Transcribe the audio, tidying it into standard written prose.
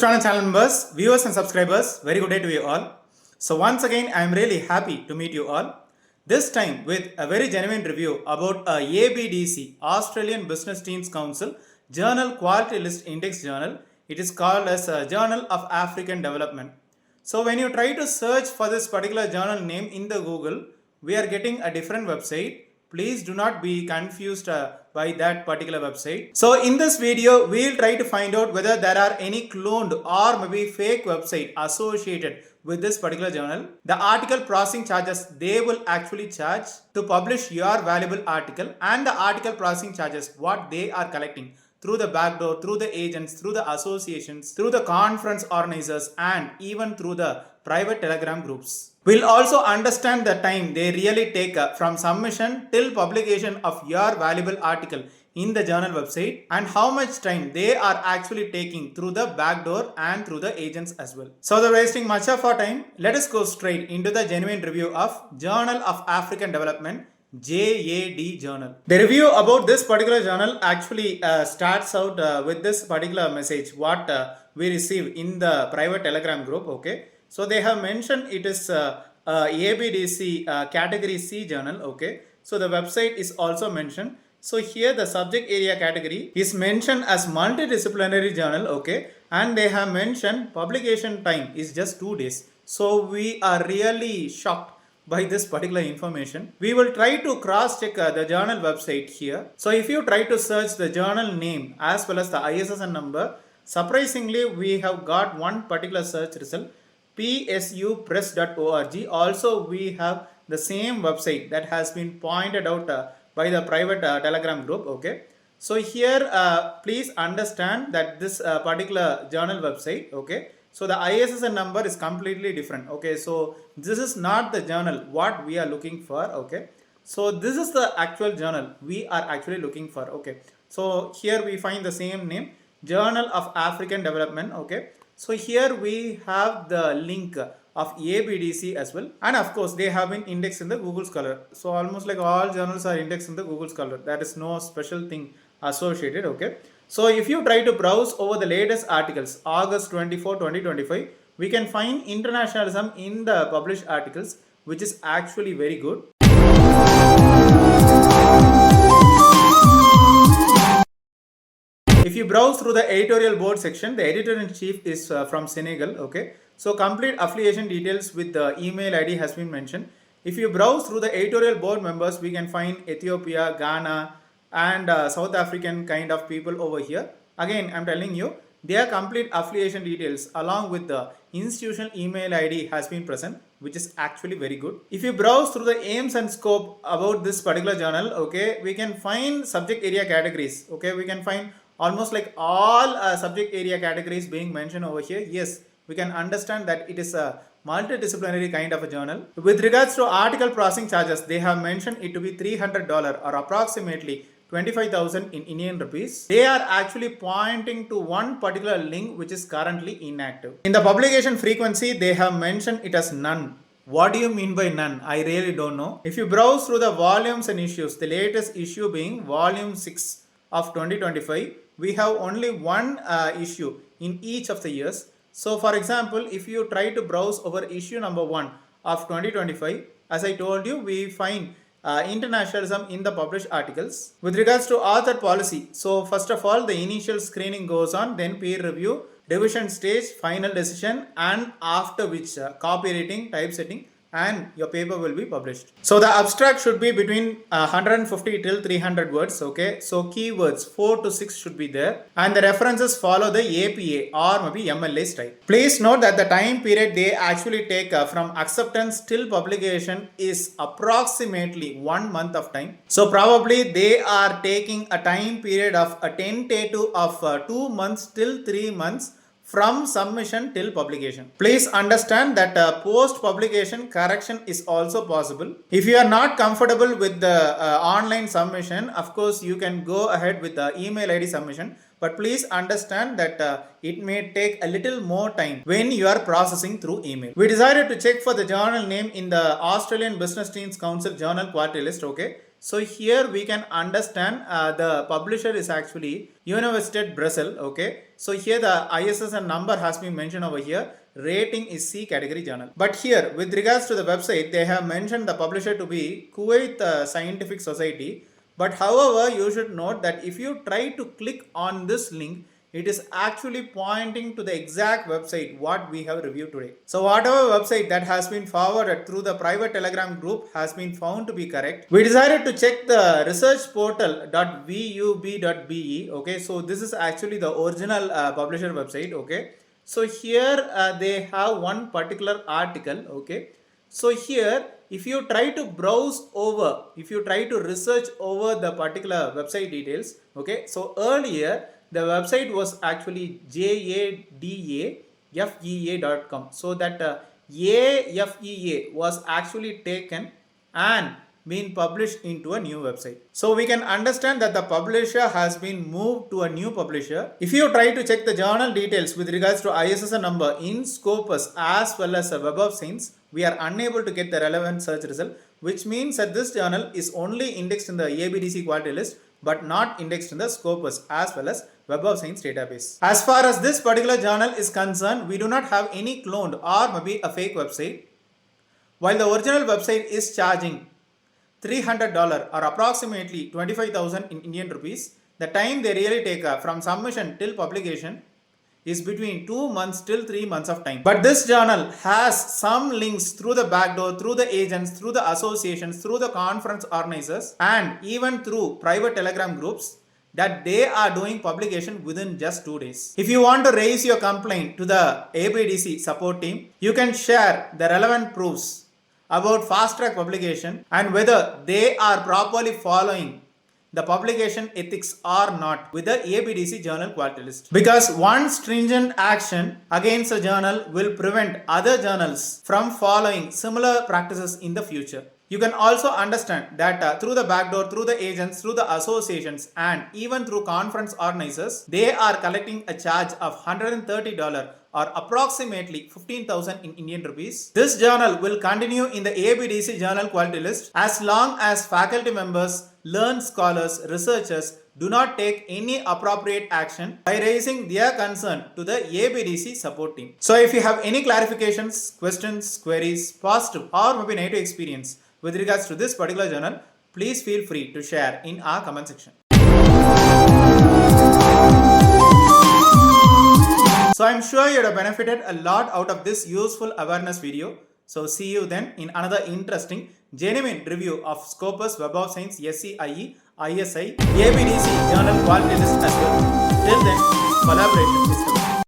Christo Ananth channel members, viewers and subscribers, very good day to you all. So once again, I am really happy to meet you all. This time with a very genuine review about ABDC, Australian Business Teams Council Journal Quality List Index Journal. It is called as a Journal of African Development. So when you try to search for this particular journal name in the Google, we are getting a different website. Please do not be confused by that particular website. So in this video, we will try to find out whether there are any cloned or maybe fake website associated with this particular journal. The article processing charges they will actually charge to publish your valuable article, and the article processing charges what they are collecting through the backdoor, through the agents, through the associations, through the conference organizers, and even through the private telegram groups. We'll also understand the time they really take from submission till publication of your valuable article in the journal website, and how much time they are actually taking through the backdoor and through the agents as well. So without wasting much of our time, let us go straight into the genuine review of Journal of African Development, JAD journal. The review about this particular journal actually starts out with this particular message what we received in the private telegram group. Okay, so they have mentioned it is ABDC category C journal. Okay, so the website is also mentioned. So here the subject area category is mentioned as multidisciplinary journal. Okay, and they have mentioned publication time is just 2 days. So we are really shocked by this particular information. We will try to cross check the journal website here. So if you try to search the journal name as well as the ISSN number, surprisingly we have got one particular search result, psupress.org. Also we have the same website that has been pointed out by the private telegram group. Okay, so here please understand that this particular journal website, okay, so the ISSN number is completely different. Okay, so this is not the journal what we are looking for. Okay, so this is the actual journal we are actually looking for. Okay, so here we find the same name, Journal of African Development. Okay, so here we have the link of ABDC as well, and of course they have been indexed in the Google Scholar. So almost like all journals are indexed in the Google Scholar. That is no special thing associated. Okay, so if you try to browse over the latest articles, August 24, 2025, we can find internationalism in the published articles, which is actually very good. If you browse through the editorial board section, the editor-in-chief is from Senegal. Okay, so complete affiliation details with the email ID has been mentioned. If you browse through the editorial board members, we can find Ethiopia, Ghana, and South African kind of people over here. Again, I'm telling you, their complete affiliation details along with the institutional email ID has been present, which is actually very good. If you browse through the aims and scope about this particular journal, okay, we can find subject area categories. Okay, we can find almost like all subject area categories being mentioned over here. Yes, we can understand that it is a multidisciplinary kind of a journal. With regards to article processing charges, they have mentioned it to be $300 or approximately 25,000 in Indian rupees. They are actually pointing to one particular link which is currently inactive. In the publication frequency, they have mentioned it as none. What do you mean by none? I really don't know. If you browse through the volumes and issues, the latest issue being volume 6 of 2025, we have only one issue in each of the years. So for example, if you try to browse over issue number 1 of 2025, as I told you, we find internationalism in the published articles. With regards to author policy, so first of all, the initial screening goes on, then peer review, revision stage, final decision, and after which copywriting, typesetting, and your paper will be published. So the abstract should be between 150 till 300 words. Okay, so keywords 4 to 6 should be there, and the references follow the APA or maybe MLA style. Please note that the time period they actually take from acceptance till publication is approximately 1 month of time. So probably they are taking a time period of a tentative of 2 months till 3 months from submission till publication. Please understand that post publication correction is also possible. If you are not comfortable with the online submission, of course you can go ahead with the email ID submission, but please understand that it may take a little more time when you are processing through email. We decided to check for the journal name in the Australian Business Teams Council Journal Quality List. Okay, So here we can understand the publisher is actually Universiteit Brussel. Okay. So here the ISSN number has been mentioned over here. Rating is C category journal. But here with regards to the website, they have mentioned the publisher to be Kuwait Scientific Society. But however, you should note that if you try to click on this link, it is actually pointing to the exact website what we have reviewed today. So whatever website that has been forwarded through the private Telegram group has been found to be correct. We decided to check the research portal.vub.be. Okay, so this is actually the original publisher website. Okay, so here they have one particular article. Okay, so here if you try to browse over, if you try to research over the particular website details, okay, so earlier the website was actually jadafea.com. So that AFEA was actually taken and been published into a new website. So we can understand that the publisher has been moved to a new publisher. If you try to check the journal details with regards to ISSN number in Scopus as well as Web of Science, we are unable to get the relevant search result, which means that this journal is only indexed in the ABDC quality list but not indexed in the Scopus as well as Web of Science database. As far as this particular journal is concerned, we do not have any cloned or maybe a fake website. While the original website is charging $300 or approximately 25,000 in Indian rupees, the time they really take from submission till publication is between 2 months till 3 months of time. But this journal has some links through the backdoor, through the agents, through the associations, through the conference organizers, and even through private Telegram groups that they are doing publication within just 2 days. If you want to raise your complaint to the ABDC support team, you can share the relevant proofs about fast track publication and whether they are properly following the publication ethics or not with the ABDC journal quality list. Because one stringent action against a journal will prevent other journals from following similar practices in the future. You can also understand that through the backdoor, through the agents, through the associations, and even through conference organizers, they are collecting a charge of $130 or approximately 15,000 in Indian rupees. This journal will continue in the ABDC journal quality list as long as faculty members, learned scholars, researchers do not take any appropriate action by raising their concern to the ABDC support team. So if you have any clarifications, questions, queries, positive or maybe negative experience with regards to this particular journal, please feel free to share in our comment section. So I'm sure you have benefited a lot out of this useful awareness video. So see you then in another interesting, genuine review of Scopus, Web of Science, SCIE, ISI, ABDC journal quality list as well. Till then, collaboration is